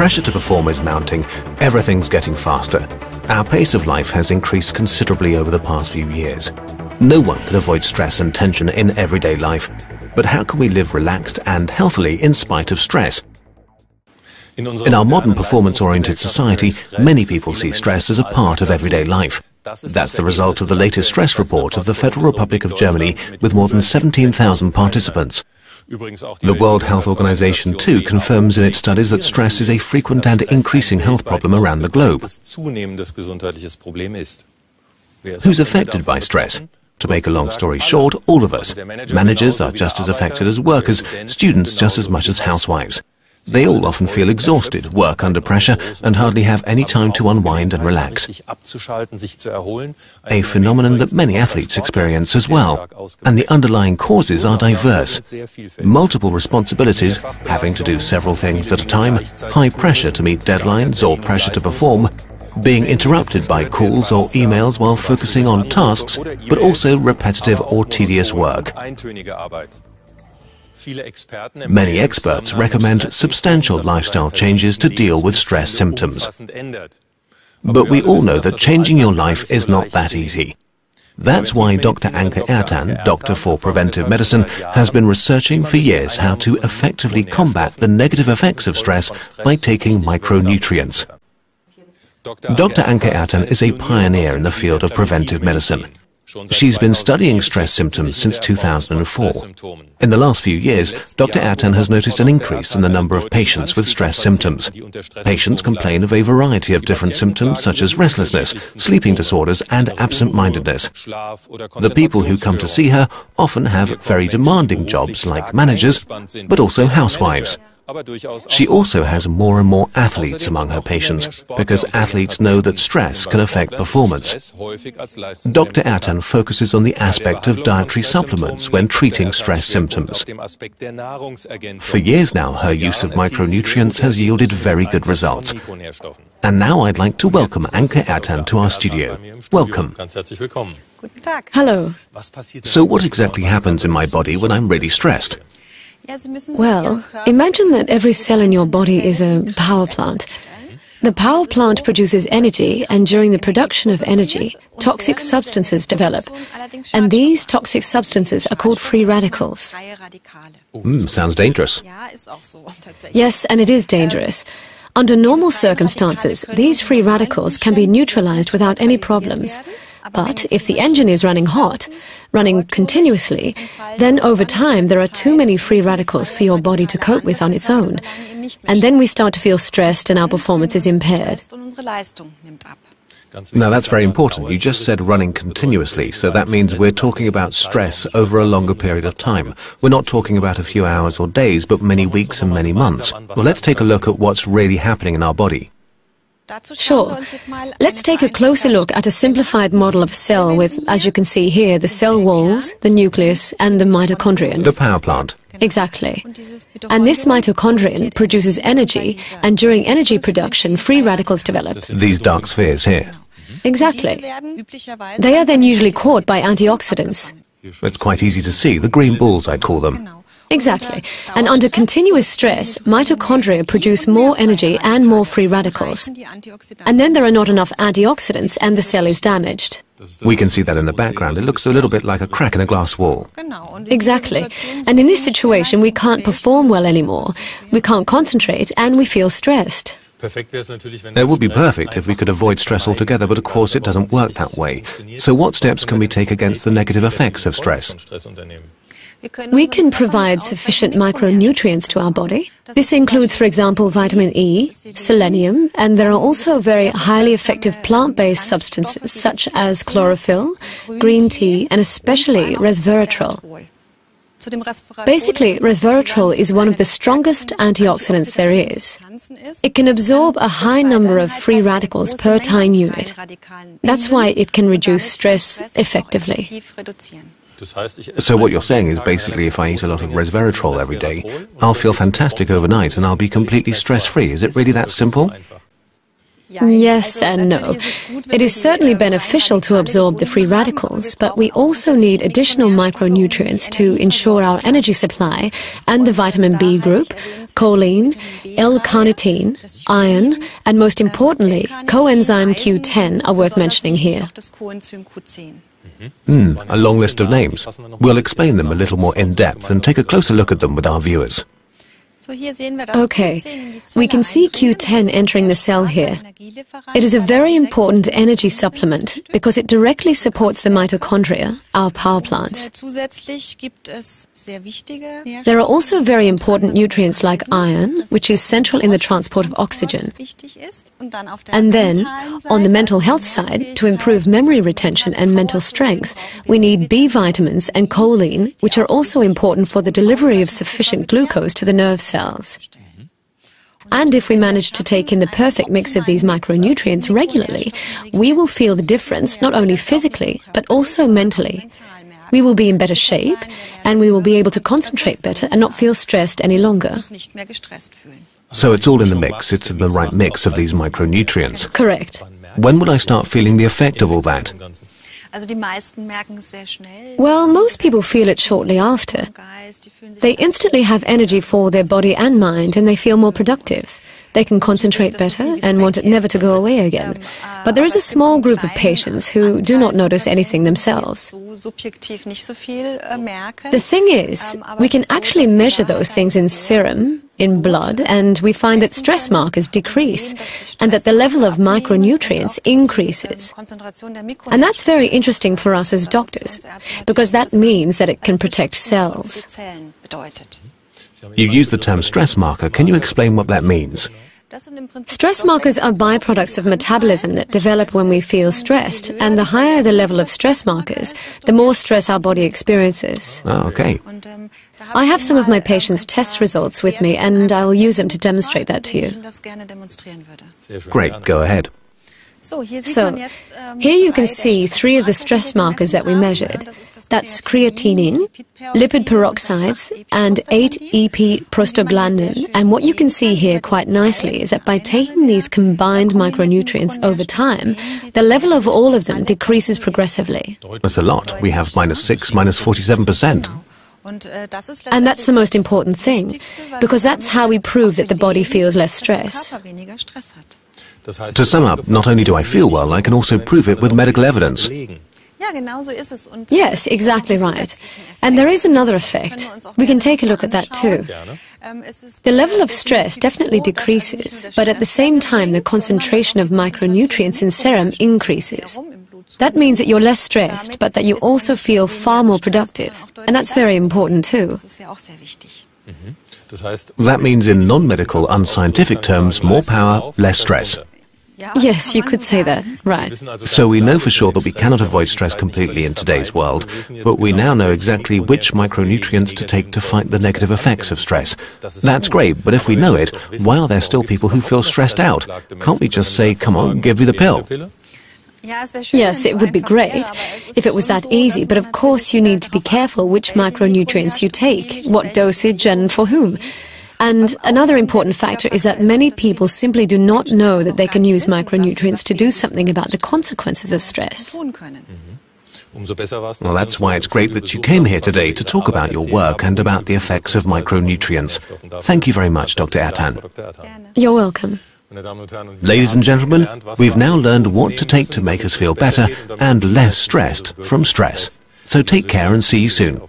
pressure to perform is mounting, everything's getting faster. Our pace of life has increased considerably over the past few years. No one can avoid stress and tension in everyday life. But how can we live relaxed and healthily in spite of stress? In our modern performance-oriented society, many people see stress as a part of everyday life. That's the result of the latest stress report of the Federal Republic of Germany with more than 17,000 participants. The World Health Organization too confirms in its studies that stress is a frequent and increasing health problem around the globe. Who's affected by stress? To make a long story short, all of us. Managers are just as affected as workers, students just as much as housewives. They all often feel exhausted, work under pressure, and hardly have any time to unwind and relax. A phenomenon that many athletes experience as well. And the underlying causes are diverse. Multiple responsibilities, having to do several things at a time, high pressure to meet deadlines or pressure to perform, being interrupted by calls or emails while focusing on tasks, but also repetitive or tedious work. Many experts recommend substantial lifestyle changes to deal with stress symptoms. But we all know that changing your life is not that easy. That's why Dr. Anke Ertan, Doctor for Preventive Medicine, has been researching for years how to effectively combat the negative effects of stress by taking micronutrients. Dr. Anke Ertan is a pioneer in the field of preventive medicine. She's been studying stress symptoms since 2004. In the last few years, Dr. Ertan has noticed an increase in the number of patients with stress symptoms. Patients complain of a variety of different symptoms such as restlessness, sleeping disorders and absent-mindedness. The people who come to see her often have very demanding jobs like managers, but also housewives. She also has more and more athletes among her patients, because athletes know that stress can affect performance. Dr. Ertan focuses on the aspect of dietary supplements when treating stress symptoms. For years now, her use of micronutrients has yielded very good results. And now I'd like to welcome Anke Ertan to our studio. Welcome. Hello. So what exactly happens in my body when I'm really stressed? Well, imagine that every cell in your body is a power plant. The power plant produces energy, and during the production of energy, toxic substances develop. And these toxic substances are called free radicals. Sounds dangerous. Yes, and it is dangerous. Under normal circumstances, these free radicals can be neutralized without any problems. But if the engine is running hot, running continuously, then over time there are too many free radicals for your body to cope with on its own. And then we start to feel stressed and our performance is impaired. Now that's very important. You just said running continuously, so that means we're talking about stress over a longer period of time. We're not talking about a few hours or days, but many weeks and many months. Well, let's take a look at what's really happening in our body. Sure. Let's take a closer look at a simplified model of a cell with, as you can see here, the cell walls, the nucleus and the mitochondrion. The power plant. Exactly. And this mitochondrion produces energy, and during energy production, free radicals develop. These dark spheres here. Exactly. They are then usually caught by antioxidants. It's quite easy to see, the green balls I'd call them. Exactly. And under continuous stress, mitochondria produce more energy and more free radicals. And then there are not enough antioxidants and the cell is damaged. We can see that in the background. It looks a little bit like a crack in a glass wall. Exactly. And in this situation, we can't perform well anymore. We can't concentrate and we feel stressed. It would be perfect if we could avoid stress altogether, but of course it doesn't work that way. So what steps can we take against the negative effects of stress? We can provide sufficient micronutrients to our body. This includes, for example, vitamin E, selenium, and there are also very highly effective plant-based substances such as chlorophyll, green tea, and especially resveratrol. Basically, resveratrol is one of the strongest antioxidants there is. It can absorb a high number of free radicals per time unit. That's why it can reduce stress effectively. So what you're saying is basically if I eat a lot of resveratrol every day, I'll feel fantastic overnight and I'll be completely stress-free. Is it really that simple? Yes and no. It is certainly beneficial to absorb the free radicals, but we also need additional micronutrients to ensure our energy supply and the vitamin B group, choline, L-carnitine, iron, and most importantly, coenzyme Q10 are worth mentioning here. A long list of names. We'll explain them a little more in depth and take a closer look at them with our viewers. Okay, we can see Q10 entering the cell here. It is a very important energy supplement because it directly supports the mitochondria, our power plants. There are also very important nutrients like iron, which is central in the transport of oxygen. And then, on the mental health side, to improve memory retention and mental strength, we need B vitamins and choline, which are also important for the delivery of sufficient glucose to the nerve cells. And if we manage to take in the perfect mix of these micronutrients regularly, we will feel the difference not only physically, but also mentally. We will be in better shape, and we will be able to concentrate better and not feel stressed any longer. So it's all in the mix. It's in the right mix of these micronutrients. Correct. When will I start feeling the effect of all that? Well, most people feel it shortly after. They instantly have energy for their body and mind, and they feel more productive. They can concentrate better and want it never to go away again. But there is a small group of patients who do not notice anything themselves. The thing is, we can actually measure those things in serum, in blood, and we find that stress markers decrease and that the level of micronutrients increases. And that's very interesting for us as doctors, because that means that it can protect cells. You use the term stress marker. Can you explain what that means? Stress markers are byproducts of metabolism that develop when we feel stressed, and the higher the level of stress markers, the more stress our body experiences. Oh, okay. I have some of my patients' test results with me, and I will use them to demonstrate that to you. Great, go ahead. So, here you can see 3 of the stress markers that we measured. That's creatinine, lipid peroxides, and 8-EP prostaglandin. And what you can see here quite nicely is that by taking these combined micronutrients over time, the level of all of them decreases progressively. That's a lot. We have -6, -47%. And that's the most important thing, because that's how we prove that the body feels less stress. To sum up, not only do I feel well, I can also prove it with medical evidence. Yes, exactly right. And there is another effect. We can take a look at that too. The level of stress definitely decreases, but at the same time the concentration of micronutrients in serum increases. That means that you're less stressed, but that you also feel far more productive. And that's very important too. That means in non-medical, unscientific terms, more power, less stress. Yes, you could say that, right. So we know for sure that we cannot avoid stress completely in today's world, but we now know exactly which micronutrients to take to fight the negative effects of stress. That's great, but if we know it, why are there still people who feel stressed out? Can't we just say, come on, give me the pill? Yes, it would be great if it was that easy, but of course you need to be careful which micronutrients you take, what dosage and for whom. And another important factor is that many people simply do not know that they can use micronutrients to do something about the consequences of stress. Well, that's why it's great that you came here today to talk about your work and about the effects of micronutrients. Thank you very much, Dr. Ertan. You're welcome. Ladies and gentlemen, we've now learned what to take to make us feel better and less stressed from stress. So take care and see you soon.